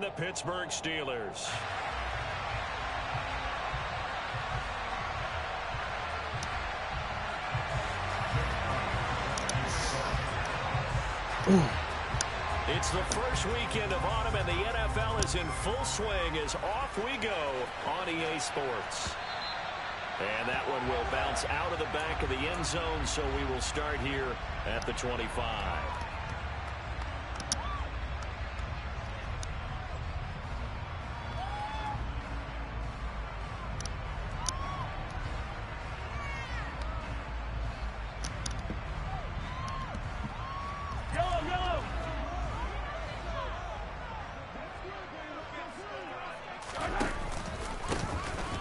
the Pittsburgh Steelers. It's the first weekend of autumn, and the NFL is in full swing as off we go on EA Sports. And that one will bounce out of the back of the end zone, so we will start here at the 25.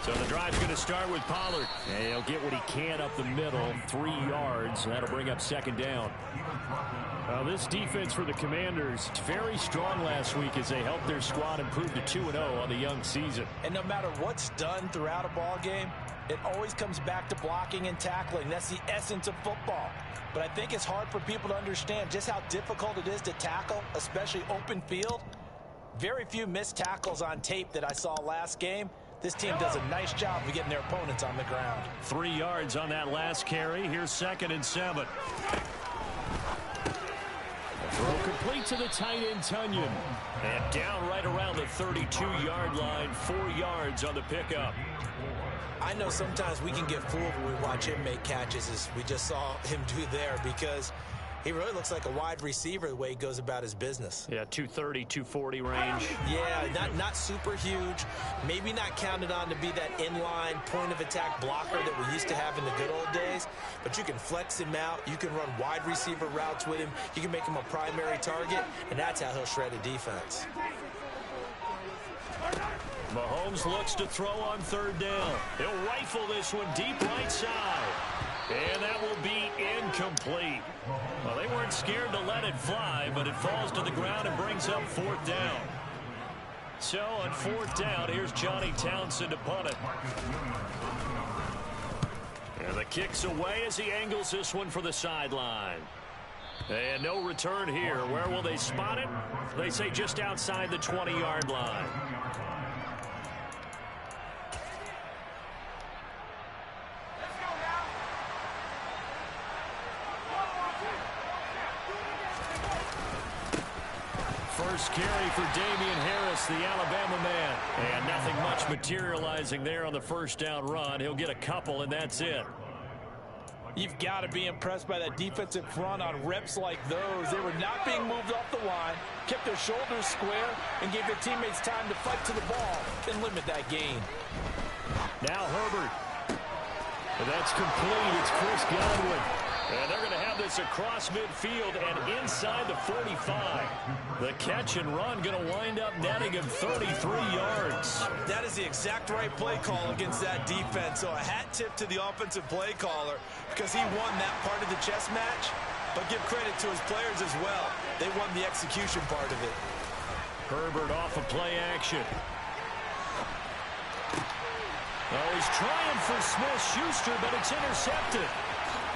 So the drive's going to start with Pollard. And he'll get what he can up the middle, 3 yards. That'll bring up second down. This defense for the Commanders, very strong last week as they helped their squad improve to 2-0 on the young season. And no matter what's done throughout a ball game, it always comes back to blocking and tackling. That's the essence of football. But I think it's hard for people to understand just how difficult it is to tackle, especially open field. Very few missed tackles on tape that I saw last game. This team does a nice job of getting their opponents on the ground. 3 yards on that last carry. Here's 2nd and 7. Throw complete to the tight end, Tunyon. And down right around the 32-yard line, 4 yards on the pickup. I know sometimes we can get fooled when we watch him make catches, as we just saw him do there, because he really looks like a wide receiver the way he goes about his business. Yeah, 230, 240 range. Yeah, not super huge. Maybe not counted on to be that inline point-of-attack blocker that we used to have in the good old days. But you can flex him out. You can run wide receiver routes with him. You can make him a primary target, and that's how he'll shred a defense. Mahomes looks to throw on 3rd down. He'll rifle this one deep right side. And that will be incomplete. Well, they weren't scared to let it fly, but it falls to the ground and brings up 4th down. So on 4th down, here's Johnny Townsend to punt it. And the kick's away as he angles this one for the sideline. And no return here. Where will they spot it? They say just outside the 20-yard line. First carry for Damian Harris, the Alabama man. And nothing much materializing there on the 1st down run. He'll get a couple, and that's it. You've got to be impressed by that defensive front on reps like those. They were not being moved off the line, kept their shoulders square, and gave their teammates time to fight to the ball and limit that gain. Now Herbert. And that's complete. It's Chris Godwin. And they're going to have this across midfield and inside the 45. The catch and run going to wind up netting him 33 yards. That is the exact right play call against that defense. So a hat tip to the offensive play caller because he won that part of the chess match. But give credit to his players as well. They won the execution part of it. Herbert off of play action. Oh, he's trying for Smith-Schuster, but it's intercepted.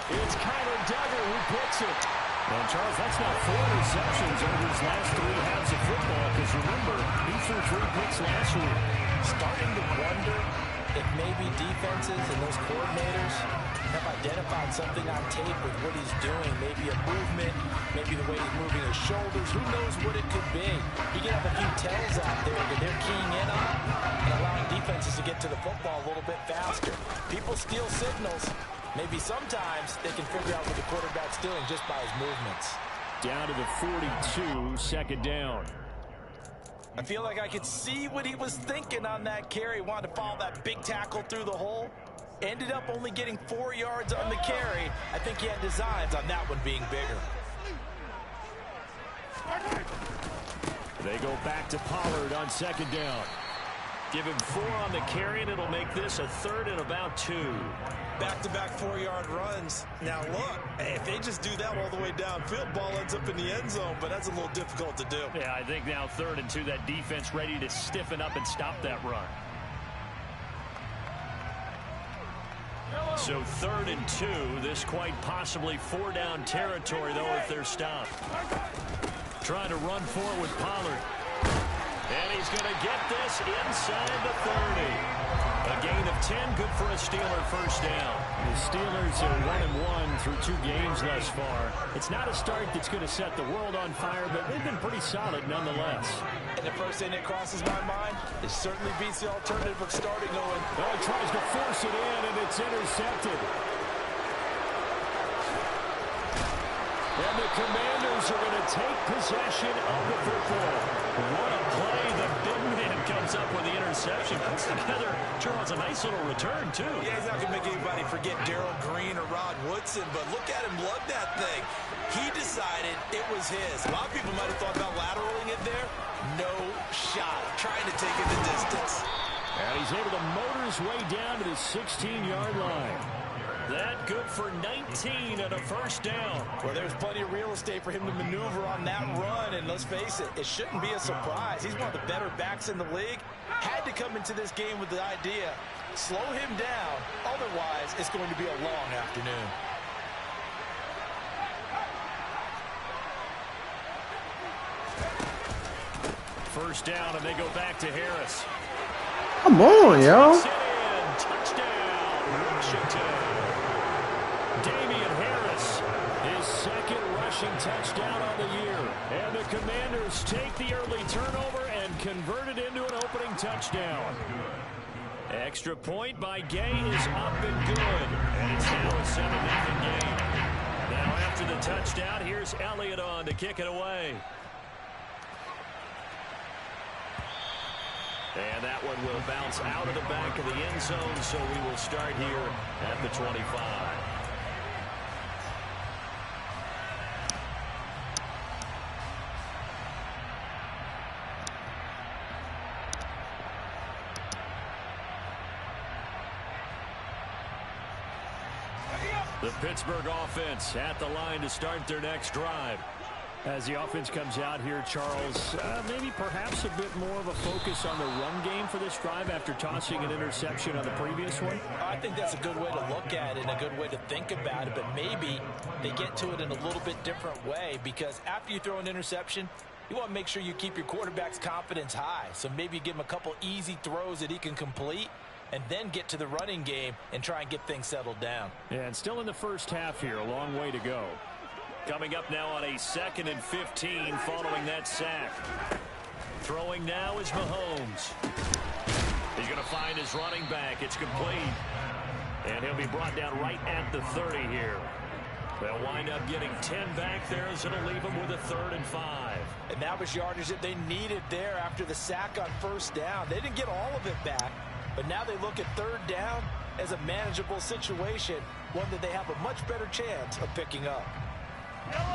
It's Kyler Duggar who picks it. And, Charles, that's now 4 receptions over his last 3 halves of football, because remember, he threw 3 picks last week. Starting to wonder if maybe defenses and those coordinators have identified something on tape with what he's doing. Maybe a movement, maybe the way he's moving his shoulders. Who knows what it could be? He can have a few tells out there that they're keying in on and allowing defenses to get to the football a little bit faster. People steal signals. Maybe sometimes they can figure out what the quarterback's doing just by his movements. Down to the 42, 2nd down. I feel like I could see what he was thinking on that carry. Wanted to follow that big tackle through the hole. Ended up only getting 4 yards on the carry. I think he had designs on that one being bigger. They go back to Pollard on 2nd down. Give him 4 on the carry, and it'll make this a 3rd and about 2. Back-to-back 4-yard runs. Now, look, if they just do that all the way downfield, ball ends up in the end zone, but that's a little difficult to do. Yeah, I think now 3rd and 2, that defense ready to stiffen up and stop that run. So 3rd and 2, this quite possibly 4-down territory, though, if they're stopped. Trying to run forward with Pollard. And he's he's going to get this inside the 30. A gain of 10, good for a Steeler first down. The Steelers are 1-1 through 2 games thus far. It's not a start that's going to set the world on fire, but they've been pretty solid nonetheless. And the first thing that crosses my mind, it certainly beats the alternative of starting going. Well, he tries to force it in, and it's intercepted. And the Commanders are going to take possession of the football. What a play. The big man comes up with the interception. Puts together, Charles, a nice little return, too. Yeah, he's not going to make anybody forget Darrell Green or Rod Woodson, but look at him lug that thing. He decided it was his. A lot of people might have thought about lateraling it there. No shot. Trying to take it the distance. And he's able to motor his way down to the 16-yard line. That good for 19 and a first down. Well, there's plenty of real estate for him to maneuver on that run, and let's face it, it shouldn't be a surprise. He's one of the better backs in the league. Had to come into this game with the idea, slow him down, otherwise it's going to be a long afternoon. First down, and they go back to Harris. Come on, yo. Touchdown, Washington. Damian Harris, his second rushing touchdown on the year. And the Commanders take the early turnover and convert it into an opening touchdown. Extra point by Gay is up and good. And it's now a 7-0 game. Now after the touchdown, here's Elliott on to kick it away. And that one will bounce out of the back of the end zone, so we will start here at the 25. The Pittsburgh offense at the line to start their next drive. As the offense comes out here, Charles, maybe perhaps a bit more of a focus on the run game for this drive after tossing an interception on the previous one? I think that's a good way to look at it and a good way to think about it, but maybe they get to it in a little bit different way, because after you throw an interception, you want to make sure you keep your quarterback's confidence high. So maybe give him a couple easy throws that he can complete, and then get to the running game and try and get things settled down. Yeah, and still in the first half here, a long way to go. Coming up now on a 2nd and 15 following that sack. Throwing now is Mahomes. He's going to find his running back. It's complete. And he'll be brought down right at the 30 here. They'll wind up getting 10 back there, as it'll leave them with a 3rd and 5. And that was yardage that they needed there after the sack on first down. They didn't get all of it back, but now they look at 3rd down as a manageable situation, one that they have a much better chance of picking up.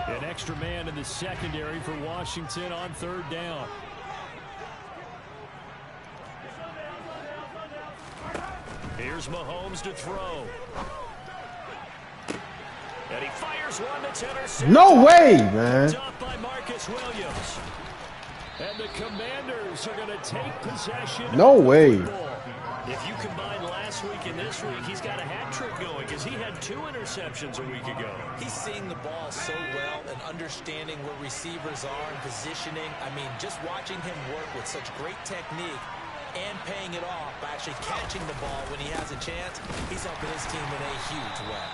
An extra man in the secondary for Washington on 3rd down. Here's Mahomes to throw. And he fires one that's intercepted. No way, man. Stopped by Marcus Williams. And the Commanders are going to take possession. No way. If you combine last week and this week, he's got a hat trick going, because he had 2 interceptions a week ago. He's seeing the ball so well and understanding where receivers are and positioning. I mean, just watching him work with such great technique and paying it off by actually catching the ball when he has a chance, he's helping his team in a huge way.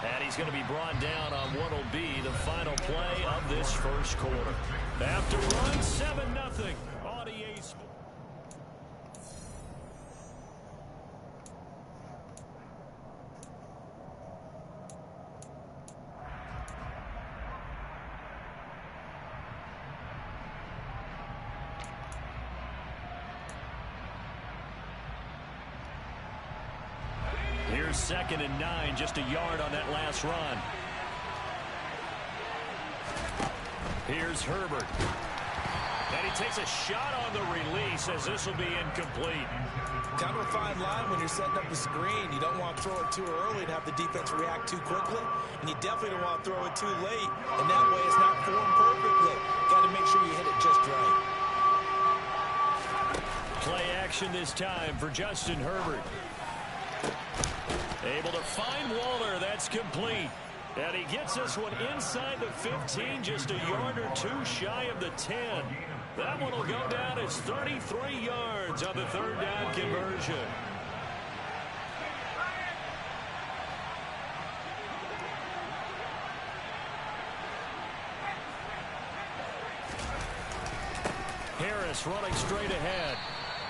And he's going to be brought down on what will be the final play of this first quarter. After run, 7-0 on EA Sports. Here's 2nd and 9, just a yard on that last run. Here's Herbert. And he takes a shot on the release, as this will be incomplete. Kind of a fine line when you're setting up the screen. You don't want to throw it too early and have the defense react too quickly. And you definitely don't want to throw it too late. And that way it's not formed perfectly. Got to make sure you hit it just right. Play action this time for Justin Herbert. Able to find Waller. That's complete. And he gets this one inside the 15, just a yard or 2 shy of the 10. That one will go down as 33 yards on the third down conversion. Harris running straight ahead.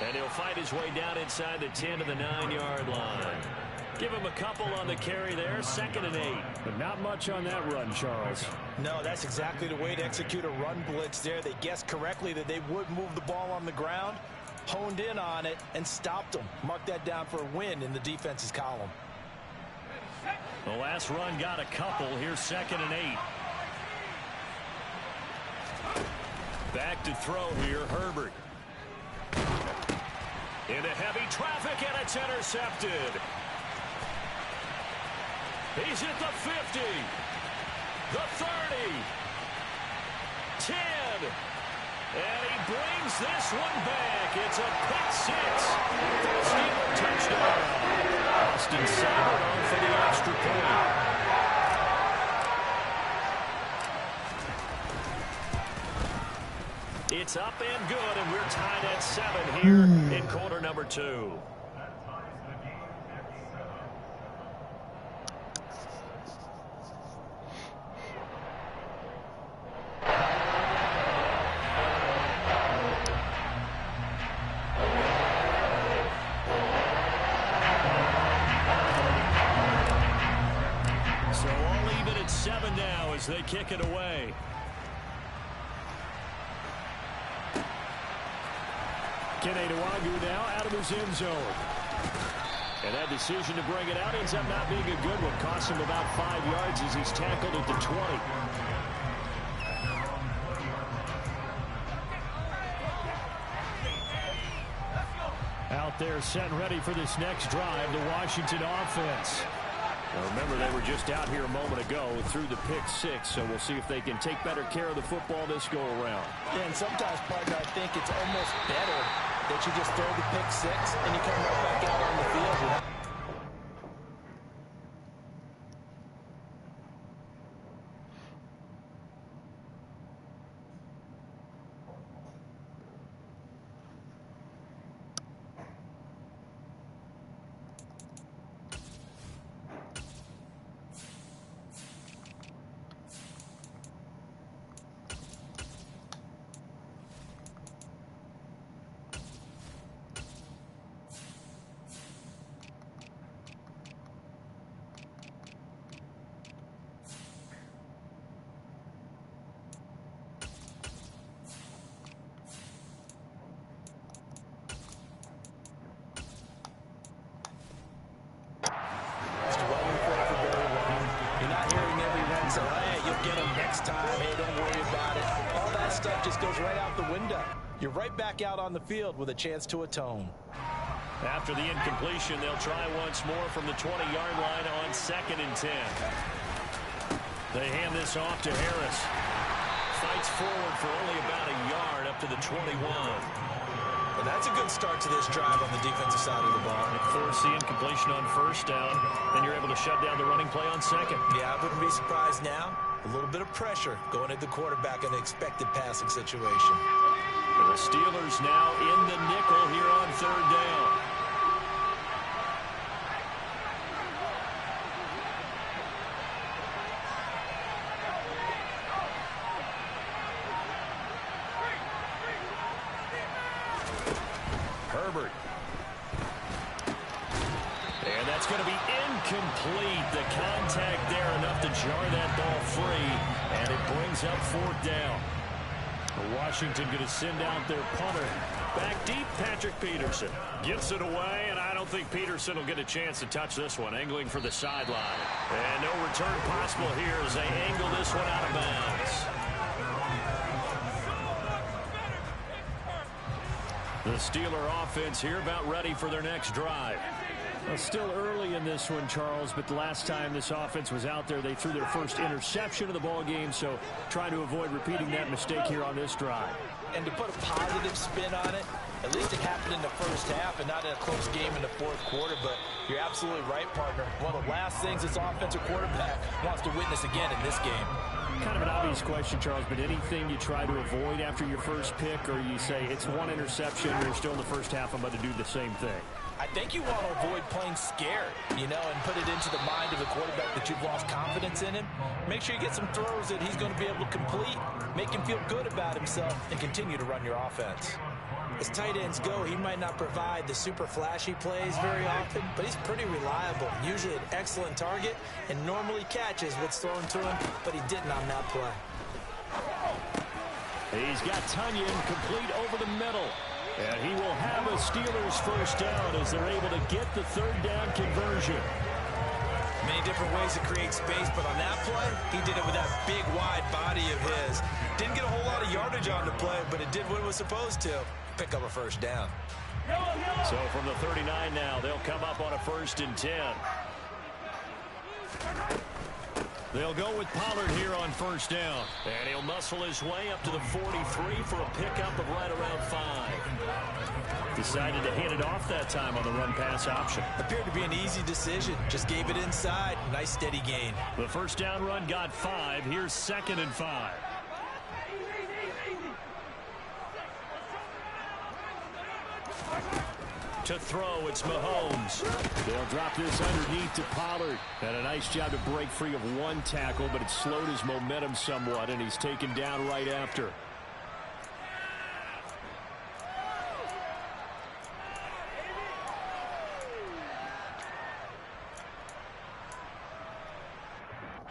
And he'll fight his way down inside the 10 to the 9-yard line. Give him a couple on the carry there, 2nd and 8. But not much on that run, Charles. No, that's exactly the way to execute a run blitz there. They guessed correctly that they would move the ball on the ground, honed in on it, and stopped them. Mark that down for a win in the defense's column. The last run got a couple. Here's 2nd and 8. Back to throw here, Herbert. Into heavy traffic, and it's intercepted. He's at the 50, the 30, 10, and he brings this one back. It's a pick six for a Steeler touchdown. Austin Seibert on for the extra point. It's up and good, and we're tied at 7 here in quarter number 2. So all even at 7 now as they kick it away. Kene Nwangwu now out of his end zone. And that decision to bring it out ends up not being a good one. Costs him about 5 yards as he's tackled at the 20. Out there set and ready for this next drive, the Washington offense. Now remember, they were just out here a moment ago through the pick six, so we'll see if they can take better care of the football this go around. Yeah, and sometimes, partner, I think it's almost better that you just throw the pick six and you come right back out on the field. So, hey, you'll get them next time. Hey, don't worry about it. All that stuff just goes right out the window. You're right back out on the field with a chance to atone. After the incompletion, they'll try once more from the 20-yard line on 2nd and 10. They hand this off to Harris. Fights forward for only about a yard up to the 21. And that's a good start to this drive on the defensive side of the ball. And force the incompletion on 1st down, then you're able to shut down the running play on 2nd. Yeah, I wouldn't be surprised now. A little bit of pressure going at the quarterback in an expected passing situation. And the Steelers now in the nickel here on 3rd down. Herbert. And that's going to be incomplete. The contact there enough to jar that ball free. And it brings up 4th down. Washington going to send out their punter. Back deep, Patrick Peterson. Gets it away, and I don't think Peterson will get a chance to touch this one. Angling for the sideline. And no return possible here as they angle this one out of bounds. The Steeler offense here about ready for their next drive. Well, still early in this one, Charles, but the last time this offense was out there, they threw their first interception of the ball game, so trying to avoid repeating that mistake here on this drive. And to put a positive spin on it, at least it happened in the first half and not in a close game in the 4th quarter, but you're absolutely right, partner. One of the last things this offensive quarterback wants to witness again in this game. Kind of an obvious question, Charles, but anything you try to avoid after your first pick, or you say it's one interception, we're still in the first half, I'm about to do the same thing? I think you want to avoid playing scared, you know, and put it into the mind of a quarterback that you've lost confidence in him. Make sure you get some throws that he's going to be able to complete, make him feel good about himself, and continue to run your offense. As tight ends go, he might not provide the super flashy plays very often, but he's pretty reliable, usually an excellent target, and normally catches what's thrown to him, but he didn't on that play. He's got Tunyon complete over the middle. And he will have a Steelers first down as they're able to get the third down conversion. Many different ways to create space, but on that play, he did it with that big, wide body of his. Didn't get a whole lot of yardage on the play, but it did what it was supposed to. Pick up a first down. So from the 39 now, they'll come up on a 1st and 10. They'll go with Pollard here on 1st down. And he'll muscle his way up to the 43 for a pickup of right around 5. Decided to hand it off that time on the run-pass option. Appeared to be an easy decision. Just gave it inside. Nice steady gain. The first down run got 5. Here's 2nd and 5. To throw, it's Mahomes. They'll drop this underneath to Pollard. And a nice job to break free of one tackle, but it slowed his momentum somewhat, and he's taken down right after.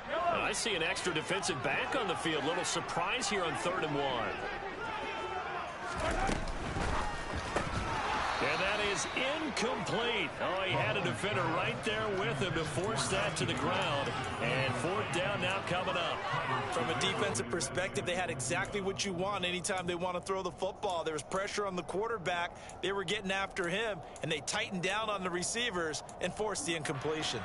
I see an extra defensive back on the field. Little surprise here on 3rd and 1. And that is incomplete. Oh, he had a defender right there with him to force that to the ground. And 4th down now coming up. From a defensive perspective, they had exactly what you want anytime they want to throw the football. There was pressure on the quarterback. They were getting after him, and they tightened down on the receivers and forced the incompletion.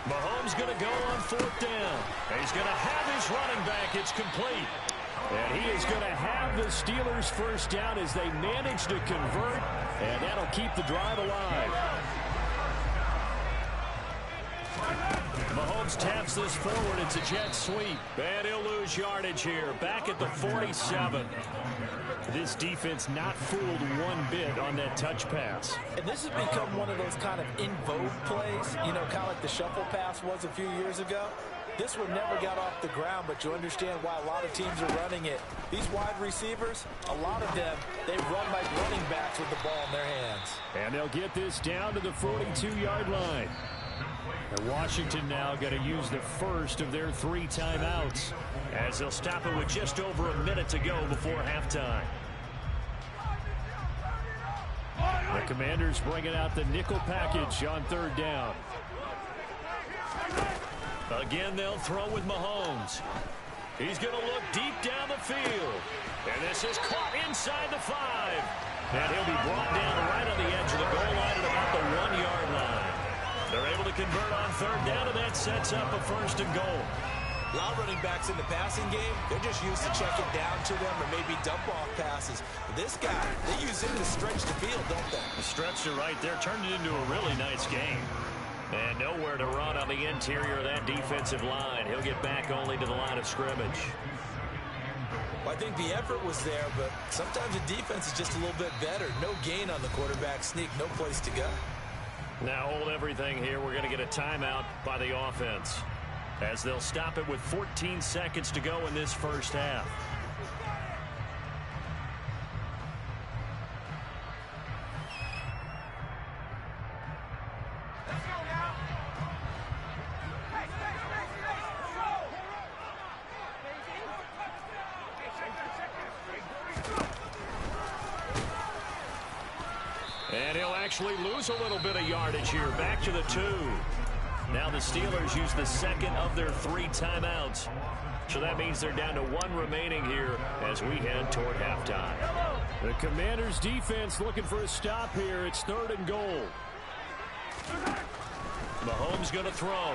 Mahomes going to go on 4th down. He's going to have his running back. It's complete. And he is going to have the Steelers first down as they manage to convert. And that'll keep the drive alive. Mahomes taps this forward. It's a jet sweep. And he'll lose yardage here. Back at the 47. This defense not fooled one bit on that touch pass. And this has become one of those kind of in vogue plays, you know, kind of like the shuffle pass was a few years ago. This one never got off the ground, but you understand why a lot of teams are running it. These wide receivers, a lot of them, they run like running backs with the ball in their hands. And they'll get this down to the 42-yard line. And Washington now going to use the first of their 3 timeouts as they'll stop it with just over a minute to go before halftime. The Commanders bringing out the nickel package on 3rd down. Again, they'll throw with Mahomes. He's going to look deep down the field. And this is caught inside the 5. And he'll be brought down right on the edge of the goal line at about the 1-yard line. They're able to convert on 3rd down, and that sets up a 1st and goal. A lot of running backs in the passing game, they're just used to check it down to them or maybe dump-off passes. But this guy, they use him to stretch the field, don't they? Stretched it right there, turned it into a really nice game. And nowhere to run on the interior of that defensive line. He'll get back only to the line of scrimmage. Well, I think the effort was there, but sometimes the defense is just a little bit better. No gain on the quarterback sneak, no place to go. Now hold everything here. We're going to get a timeout by the offense as they'll stop it with 14 seconds to go in this first half. And he'll actually lose a little bit of yardage here. Back to the 2. Now the Steelers use the 2nd of their 3 timeouts. So that means they're down to 1 remaining here as we head toward halftime. The Commanders' defense looking for a stop here. It's 3rd and goal. Mahomes going to throw.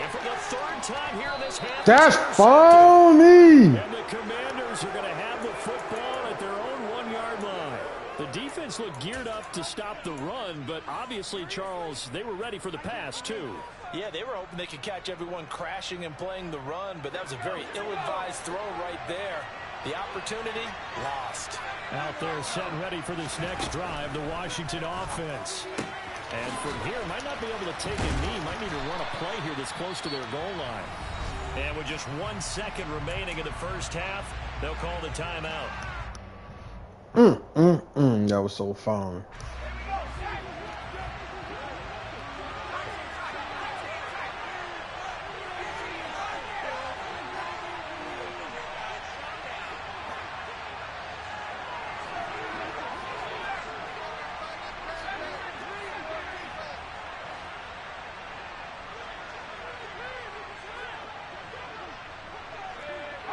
And for the 3rd time here in this half. That's phony. And the Commanders are going to have the football at their own 1-yard line. The defense defense looked geared up to stop the run, but obviously, Charles, they were ready for the pass, too. Yeah, they were hoping they could catch everyone crashing and playing the run, but that was a very ill-advised throw right there. The opportunity lost. Out there set ready for this next drive, the Washington offense. And from here, might not be able to take a knee, might need to run a play here that's close to their goal line. And with just 1 second remaining in the first half, they'll call the timeout. That was so fun.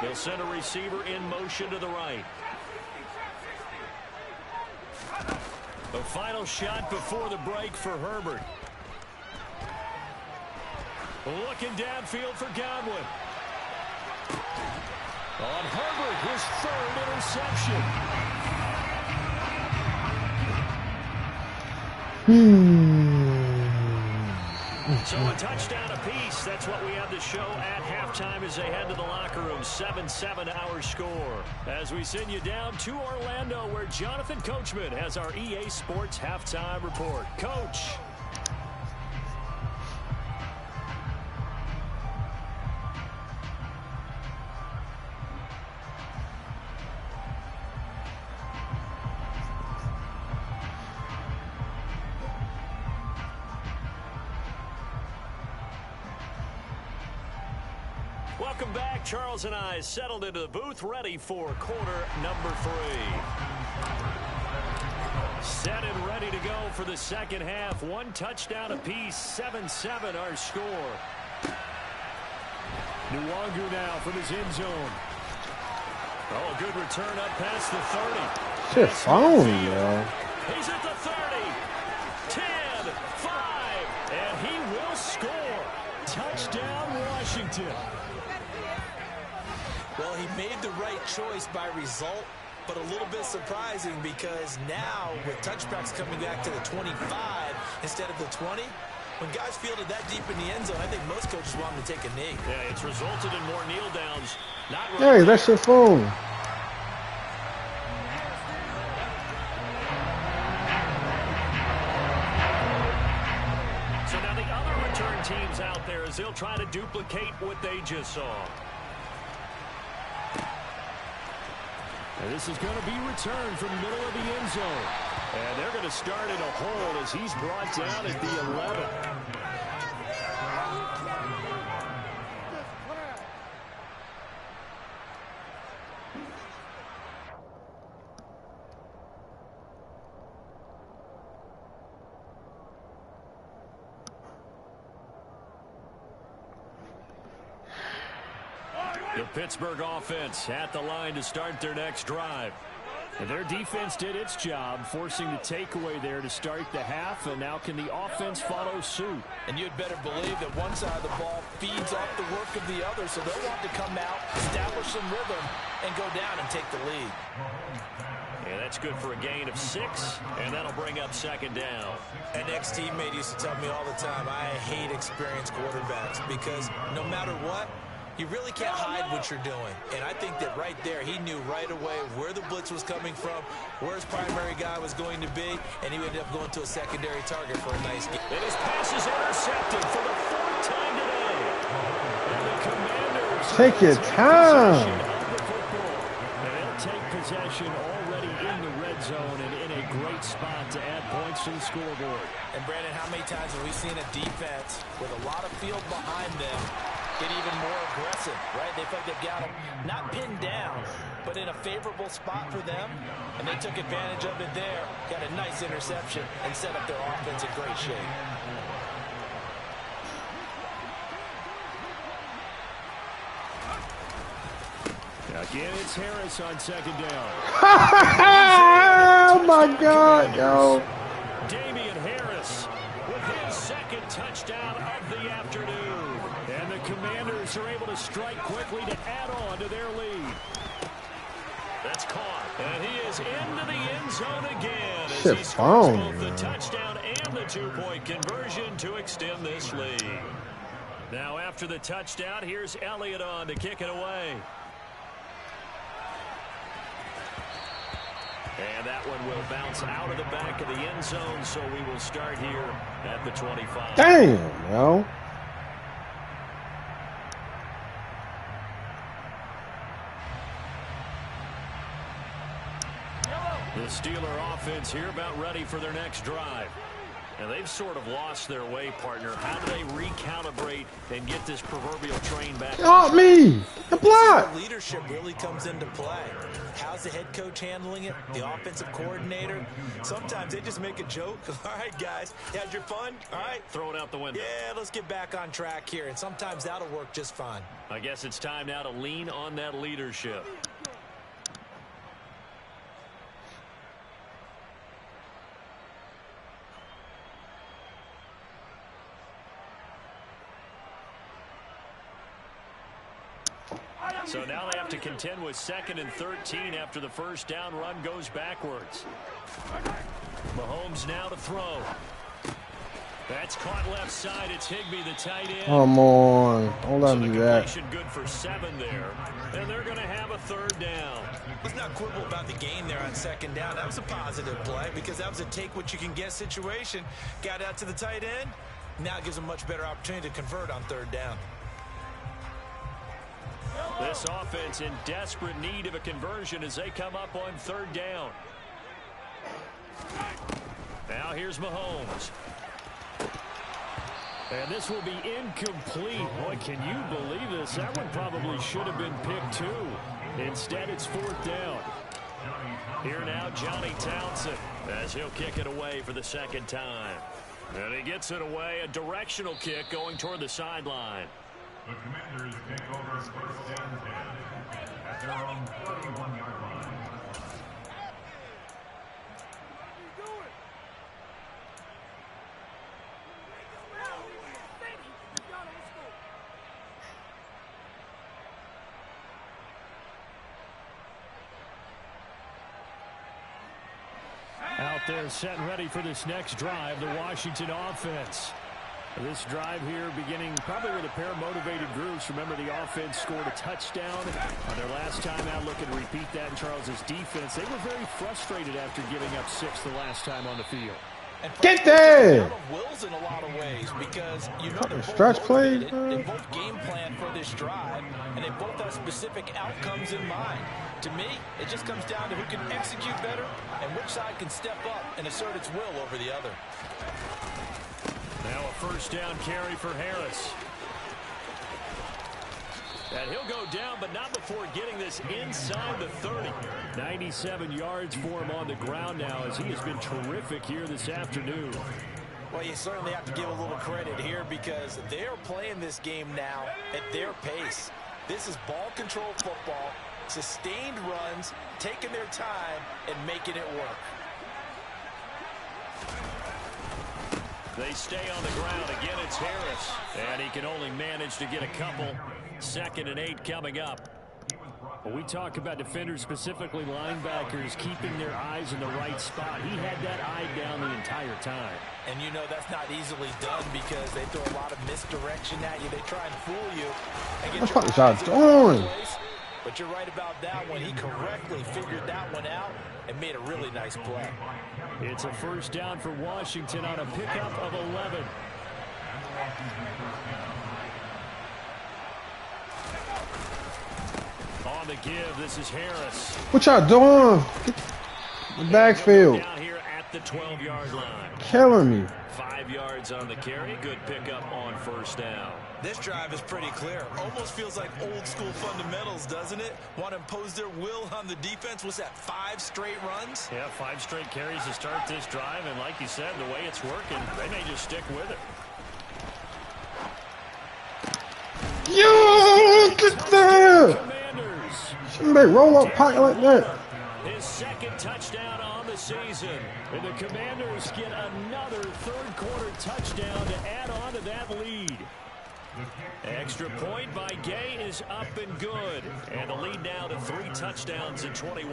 He'll send a receiver in motion to the right. The final shot before the break for Herbert. Looking downfield for Godwin. On Herbert, his third interception. So a touchdown apiece. That's what we have to show at halftime as they head to the locker room. 7-7 our score. As we send you down to Orlando, where Jonathan Coachman has our EA Sports halftime report. Coach. Welcome back. Charles and I settled into the booth, ready for quarter number 3. Set and ready to go for the second half. 1 touchdown apiece, 7-7 our score. Nwangu now from his end zone. Oh, a good return up past the 30. Shit, phone, yo. He's at the 30. 10, 5, and he will score. Touchdown, Washington. Well, he made the right choice by result, but a little bit surprising because now with touchbacks coming back to the 25 instead of the 20, when guys fielded that deep in the end zone, I think most coaches want them to take a knee. Yeah, it's resulted in more kneel downs. Not Hey, that's your phone. So now the other return teams out there as they'll try to duplicate what they just saw. And this is going to be returned from the middle of the end zone. And they're going to start in a hold as he's brought down at the 11. The Pittsburgh offense at the line to start their next drive. And their defense did its job, forcing the takeaway there to start the half, and now can the offense follow suit? And you'd better believe that one side of the ball feeds off the work of the other, so they'll want to come out, establish some rhythm, and go down and take the lead. Yeah, that's good for a gain of 6, and that'll bring up second down. An ex-teammate used to tell me all the time, I hate experienced quarterbacks because no matter what, you really can't hide what you're doing. And I think that right there, he knew right away where the blitz was coming from, where his primary guy was going to be, and he ended up going to a secondary target for a nice game. And his pass is intercepted for the 4th time today. And the Commanders Take your time. They'll take possession already in the red zone and in a great spot to add points to the scoreboard. And Brandon, how many times have we seen a defense with a lot of field behind them get even more aggressive, right? They feel like they've got them not pinned down, but in a favorable spot for them, and they took advantage of it there, got a nice interception, and set up their offense in great shape. Again, it's Harris on second down. Oh, my God, yo. Damian Harris with his 2nd touchdown of the afternoon. And the Commanders are able to strike quickly to add on to their lead. That's caught. And he is into the end zone again as Shit he scores both the man. touchdown and the two-point conversion to extend this lead. Now after the touchdown, here's Elliott on to kick it away. And that one will bounce out of the back of the end zone, so we will start here at the 25. Damn, yo. The Steeler offense here about ready for their next drive. And they've sort of lost their way, partner. How do they recalibrate and get this proverbial train back? Help me! The block! Leadership really comes into play. How's the head coach handling it? The offensive coordinator? Sometimes they just make a joke. All right, guys, you had your fun? All right. Throw it out the window. Yeah, let's get back on track here. And sometimes that'll work just fine. I guess it's time now to lean on that leadership. So now they have to contend with 2nd and 13 after the first down run goes backwards. Mahomes now to throw. That's caught left side. It's Higbee, the tight end. Come on. Don't let So me the do that. completion good for 7 there. And they're going to have a 3rd down. Let's not quibble about the gain there on 2nd down. That was a positive play because that was a take-what-you-can-get situation. Got out to the tight end. Now it gives them a much better opportunity to convert on 3rd down. This offense in desperate need of a conversion as they come up on 3rd down. Now here's Mahomes. And this will be incomplete. Boy, can you believe this? That one probably should have been picked too. Instead, it's 4th down. Here now, Johnny Townsend, as he'll kick it away for the 2nd time. And he gets it away, a directional kick going toward the sideline. The Commanders take over 1st and 10 at their own 41-yard line. Out there set and ready for this next drive, the Washington offense. This drive here beginning probably with a pair of motivated groups. Remember, the offense scored a touchdown on their last time out. Looking to repeat that in Charles's defense. They were very frustrated after giving up 6 the last time on the field. Get there! Wills in a lot of ways because you know they're both Stretch play, motivated. They both game plan for this drive, and they both have specific outcomes in mind. To me, it just comes down to who can execute better and which side can step up and assert its will over the other. Now a 1st down carry for Harris. And he'll go down, but not before getting this inside the 30. 97 yards for him on the ground now as he has been terrific here this afternoon. Well, you certainly have to give a little credit here because they're playing this game now at their pace. This is ball control football, sustained runs, taking their time, and making it work. They stay on the ground. Again, it's Harris. And he can only manage to get a couple. 2nd and 8 coming up. When we talk about defenders, specifically linebackers, keeping their eyes in the right spot. He had that eye down the entire time. And you know that's not easily done because they throw a lot of misdirection at you. They try and fool you. And get What the fuck is going? But you're right about that one. He correctly figured that one out and made a really nice play. It's a 1st down for Washington on a pickup of 11. On the give, this is Harris. What y'all doing? Get the backfield. Down here at the 12-yard line. Killing me. 5 yards on the carry. Good pickup on 1st down. This drive is pretty clear. Almost feels like old school fundamentals, doesn't it? Want to impose their will on the defense. Was that 5 straight runs? Yeah, 5 straight carries to start this drive. And like you said, the way it's working, they may just stick with it. Yo, get there! Commanders. Shouldn't they roll up pocket like that? His 2nd touchdown on the season. And the Commanders get another 3rd quarter touchdown to add on to that lead. Extra point by Gay is up and good. And the lead now to 3 touchdowns in 21.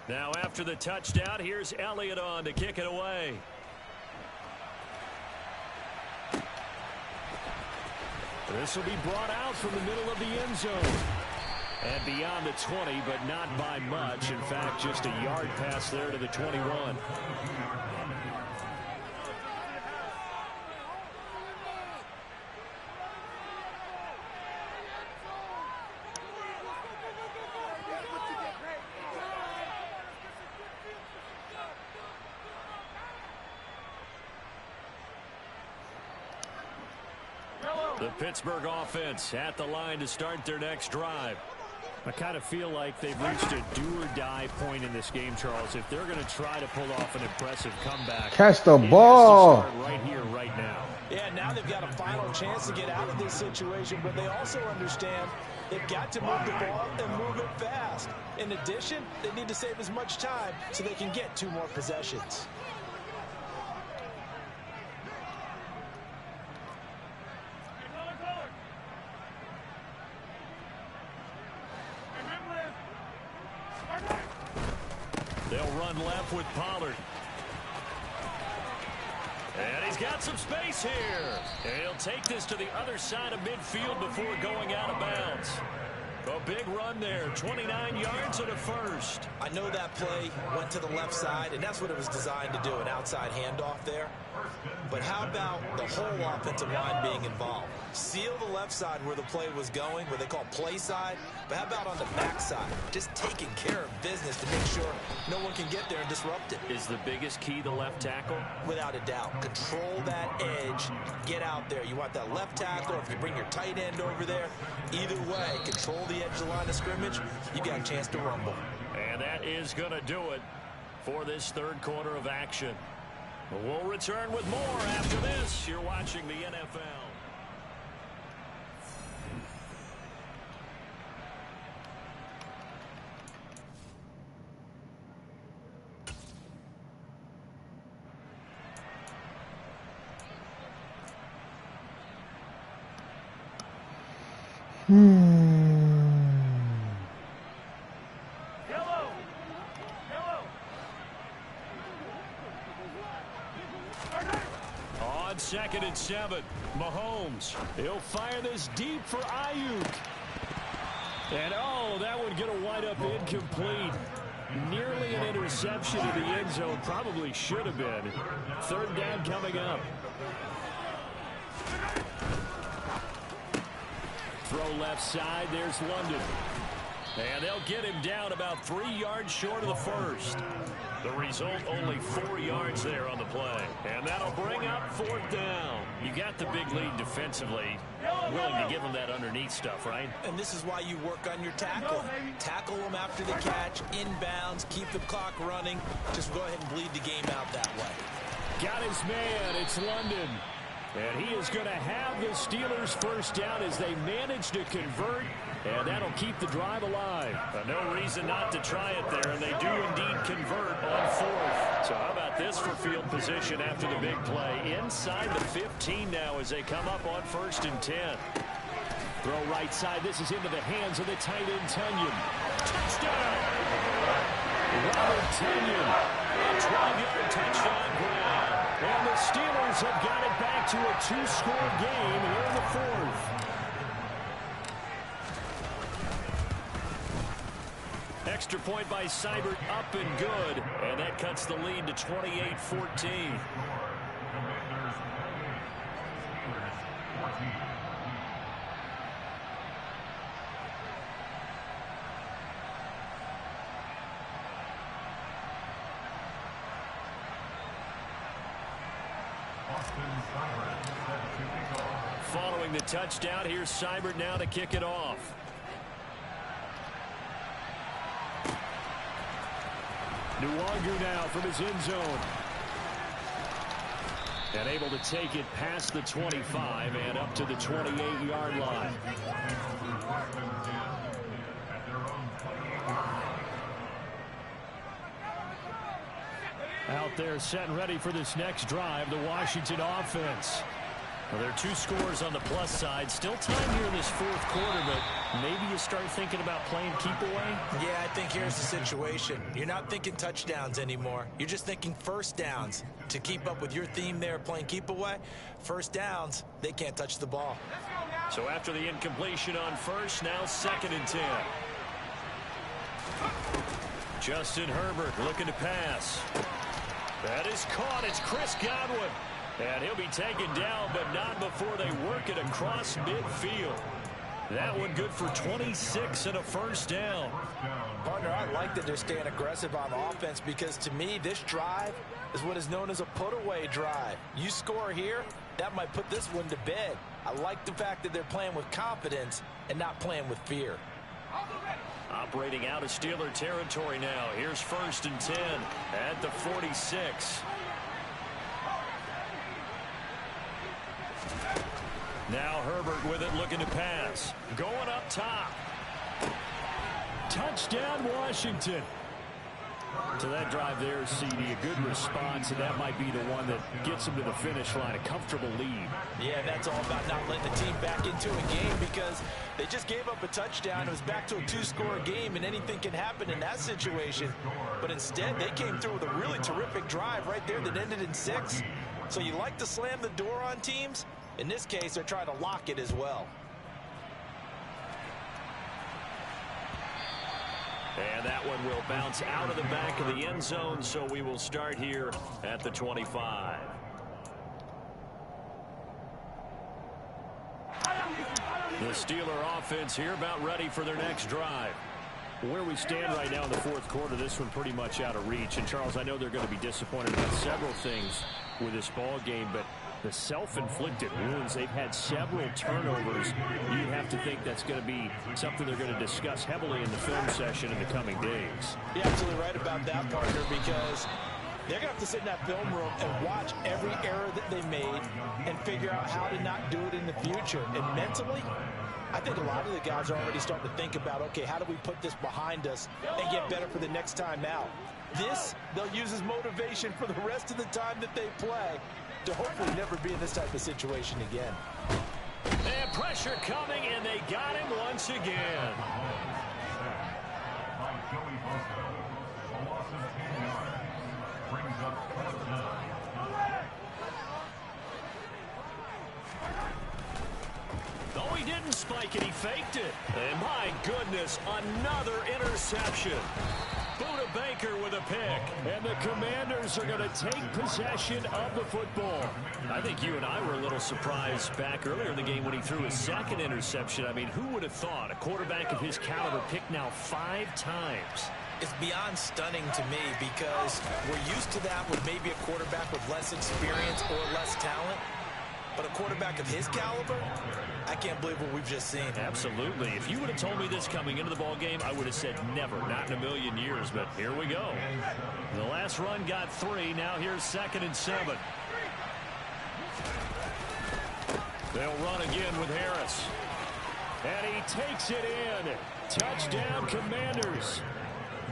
Now after the touchdown, here's Elliott on to kick it away. This will be brought out from the middle of the end zone. And beyond the 20, but not by much. In fact, just a yard pass there to the 21. The Pittsburgh offense at the line to start their next drive. I kind of feel like they've reached a do-or-die point in this game, Charles. If they're going to try to pull off an impressive comeback, catch the ball right here, right now. Yeah, now they've got a final chance to get out of this situation, but they also understand they've got to move the ball and move it fast. In addition, they need to save as much time so they can get 2 more possessions. They'll run left with Pollard. And he's got some space here. And he'll take this to the other side of midfield before going out of bounds. A big run there, 29 yards and a first. I know that play went to the left side, and that's what it was designed to do, an outside handoff there. But how about the whole offensive line being involved? Seal the left side where the play was going, where they call play side. But how about on the back side? Just taking care of business to make sure no one can get there and disrupt it. Is the biggest key the left tackle? Without a doubt. Control that edge. Get out there. You want that left tackle. If you bring your tight end over there, either way, control the edge of the line of scrimmage. You got a chance to rumble. And that is going to do it for this third quarter of action. We'll return with more after this. You're watching the NFL. On 2nd and 7, Mahomes. He'll fire this deep for Ayuk. And oh, that would get a wind up incomplete. Nearly an interception in the end zone. Probably should have been. 3rd down coming up. Throw left side. There's London. And they'll get him down about 3 yards short of the first. The result, only 4 yards there on the play. And that'll bring up 4th down. You got the big lead defensively. Willing to give them that underneath stuff, right? And this is why you work on your tackle. Tackle them after the catch, inbounds, keep the clock running. Just go ahead and bleed the game out that way. Got his man. It's London. And he is going to have the Steelers first down as they manage to convert. And that'll keep the drive alive. No reason not to try it there, and they do indeed convert on 4th. So how about this for field position after the big play? Inside the 15 now as they come up on 1st and 10. Throw right side. This is into the hands of the tight end, Tonyan. Touchdown! Robert Tonyan. A 12-yard touchdown grab. And the Steelers have got it back to a 2-score game here in the 4th. Extra point by Seibert, up and good. And that cuts the lead to 28-14. Following the touchdown, here's Seibert now to kick it off. Nwangu now from his end zone. And able to take it past the 25 and up to the 28-yard line. Out there set and ready for this next drive, the Washington offense. Well, there are 2 scores on the plus side. Still time here in this fourth quarter, but maybe you start thinking about playing keep away? Yeah, I think here's the situation. You're not thinking touchdowns anymore. You're just thinking first downs. To keep up with your theme there, playing keep away, first downs, they can't touch the ball. So after the incompletion on first, now 2nd and 10. Justin Herbert looking to pass. That is caught. It's Chris Godwin. And he'll be taken down, but not before they work it across midfield. That one good for 26 and a first down. Partner, I like that they're staying aggressive on offense because to me, this drive is what is known as a put-away drive. You score here, that might put this one to bed. I like the fact that they're playing with confidence and not playing with fear. Operating out of Steeler territory now. Here's 1st and 10 at the 46. Now Herbert with it, looking to pass. Going up top. Touchdown, Washington. To that drive there, CD, a good response, and that might be the one that gets them to the finish line, a comfortable lead. Yeah, that's all about not letting the team back into a game because they just gave up a touchdown. It was back to a 2-score game, and anything can happen in that situation. But instead, they came through with a really terrific drive right there that ended in 6. So you like to slam the door on teams? In this case, they're trying to lock it as well. And that one will bounce out of the back of the end zone, so we will start here at the 25. The Steeler offense here about ready for their next drive. Where we stand right now in the fourth quarter, this one pretty much out of reach. And, Charles, I know they're going to be disappointed about several things with this ball game, but the self-inflicted wounds, they've had several turnovers. You have to think that's going to be something they're going to discuss heavily in the film session in the coming days. You're absolutely right about that, partner, because they're going to have to sit in that film room and watch every error that they made and figure out how to not do it in the future. And mentally, I think a lot of the guys are already starting to think about, okay, how do we put this behind us and get better for the next time out? This, they'll use as motivation for the rest of the time that they play to hopefully never be in this type of situation again. And pressure coming, and they got him once again. Oh, he didn't spike it. He faked it. And my goodness, another interception. Buda Baker with a pick. And the Commanders are going to take possession of the football. I think you and I were a little surprised back earlier in the game when he threw his 2nd interception. I mean, who would have thought a quarterback of his caliber picked now 5 times? It's beyond stunning to me because we're used to that with maybe a quarterback with less experience or less talent. But a quarterback of his caliber, I can't believe what we've just seen. Absolutely. If you would have told me this coming into the ball game, I would have said never, not in a million years. But here we go. The last run got 3. Now here's 2nd and 7. They'll run again with Harris. And he takes it in. Touchdown, Commanders.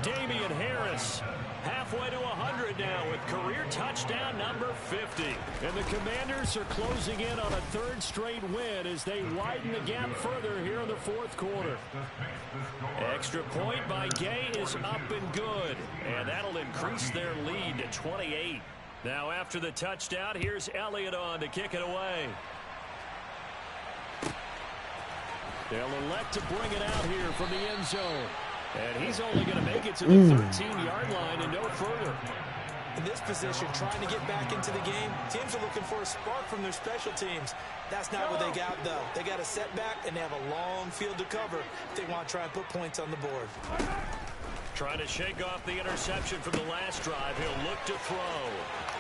Damian Harris. Halfway to 100 now with career touchdown number 50. And the Commanders are closing in on a 3rd straight win as they widen the gap further here in the fourth quarter. Extra point by Gay is up and good. And that'll increase their lead to 28. Now after the touchdown, here's Elliott on to kick it away. They'll elect to bring it out here from the end zone. And he's only going to make it to the 13-yard line and no further. In this position, trying to get back into the game, teams are looking for a spark from their special teams. That's not what they got, though. They got a setback, and they have a long field to cover if they want to try and put points on the board. Trying to shake off the interception from the last drive. He'll look to throw.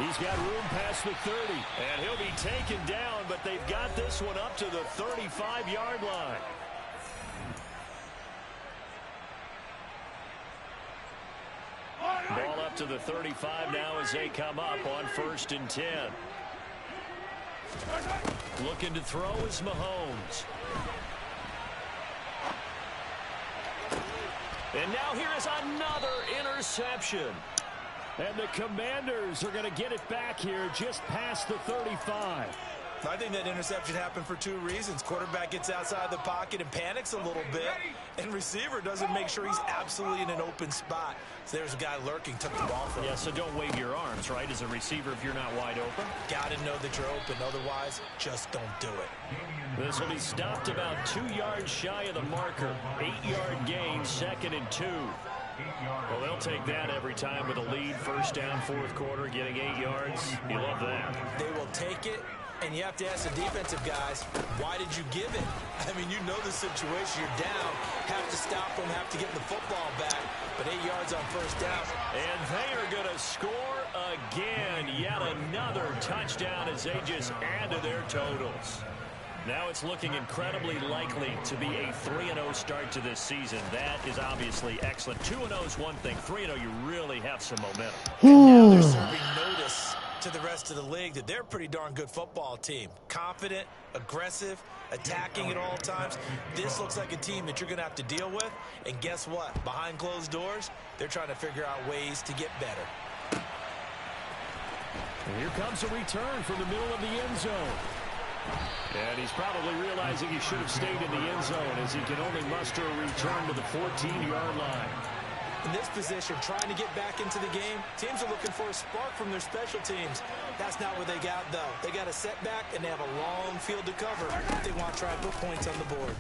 He's got room past the 30. And he'll be taken down, but they've got this one up to the 35-yard line. Ball up to the 35 now as they come up on 1st and 10. Looking to throw is Mahomes. And now here is another interception. And the Commanders are going to get it back here just past the 35. I think that interception happened for two reasons. Quarterback gets outside the pocket and panics a little bit, and receiver doesn't make sure he's absolutely in an open spot. So there's a guy lurking, took the ball from him. Yeah, so don't wave your arms, right, as a receiver if you're not wide open. Got to know that you're open. Otherwise, just don't do it. This will be stopped about 2 yards shy of the marker. 8-yard gain, 2nd and 2. Well, they'll take that every time with a lead. First down, fourth quarter, getting 8 yards. You love that. They will take it, and you have to ask the defensive guys, why did you give it? I mean, you know the situation. You're down, have to stop them, have to get the football back. But 8 yards on first down. And they are going to score again. Yet another touchdown as they just add to their totals. Now it's looking incredibly likely to be a 3-0 start to this season. That is obviously excellent. 2-0 is one thing. 3-0, you really have some momentum. And now they're serving notice to the rest of the league that they're a pretty darn good football team. Confident, aggressive, attacking at all times. This looks like a team that you're going to have to deal with. And guess what? Behind closed doors, they're trying to figure out ways to get better. And here comes a return from the middle of the end zone. And he's probably realizing he should have stayed in the end zone as he can only muster a return to the 14-yard line. In this position, trying to get back into the game, teams are looking for a spark from their special teams. That's not what they got, though. They got a setback, and they have a long field to cover. They want to try and put points on the board.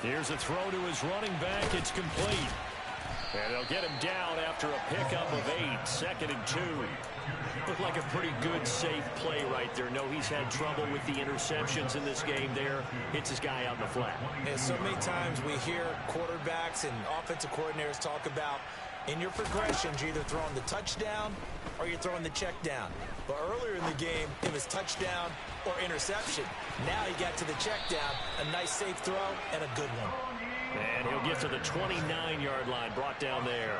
Here's a throw to his running back. It's complete. And they'll get him down after a pickup of 8, 2nd and 2. Looked like a pretty good, safe play right there. No, he's had trouble with the interceptions in this game there. Hits his guy out in the flat. And so many times we hear quarterbacks and offensive coordinators talk about in your progressions, you're either throwing the touchdown or you're throwing the check down. But earlier in the game, it was touchdown or interception. Now he got to the check down, a nice safe throw, and a good one. And he'll get to the 29-yard line, brought down there.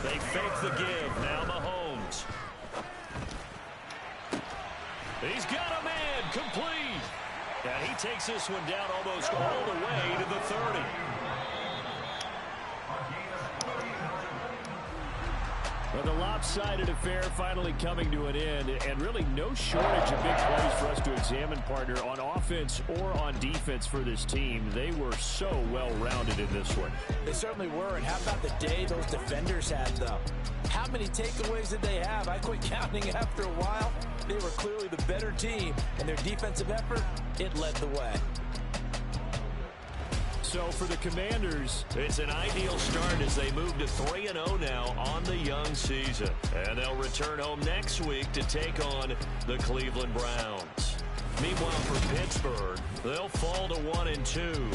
They fake the give. Now Mahomes. He's got a man. Complete. And he takes this one down almost all the way to the 30. Well, the lopsided affair finally coming to an end, and really no shortage of big plays for us to examine, partner, on offense or on defense for this team. They were so well-rounded in this one. They certainly were, and how about the day those defenders had, though? How many takeaways did they have? I quit counting after a while. They were clearly the better team, and their defensive effort, it led the way. So for the Commanders, it's an ideal start as they move to 3-0 now on the young season. And they'll return home next week to take on the Cleveland Browns. Meanwhile, for Pittsburgh, they'll fall to 1-2.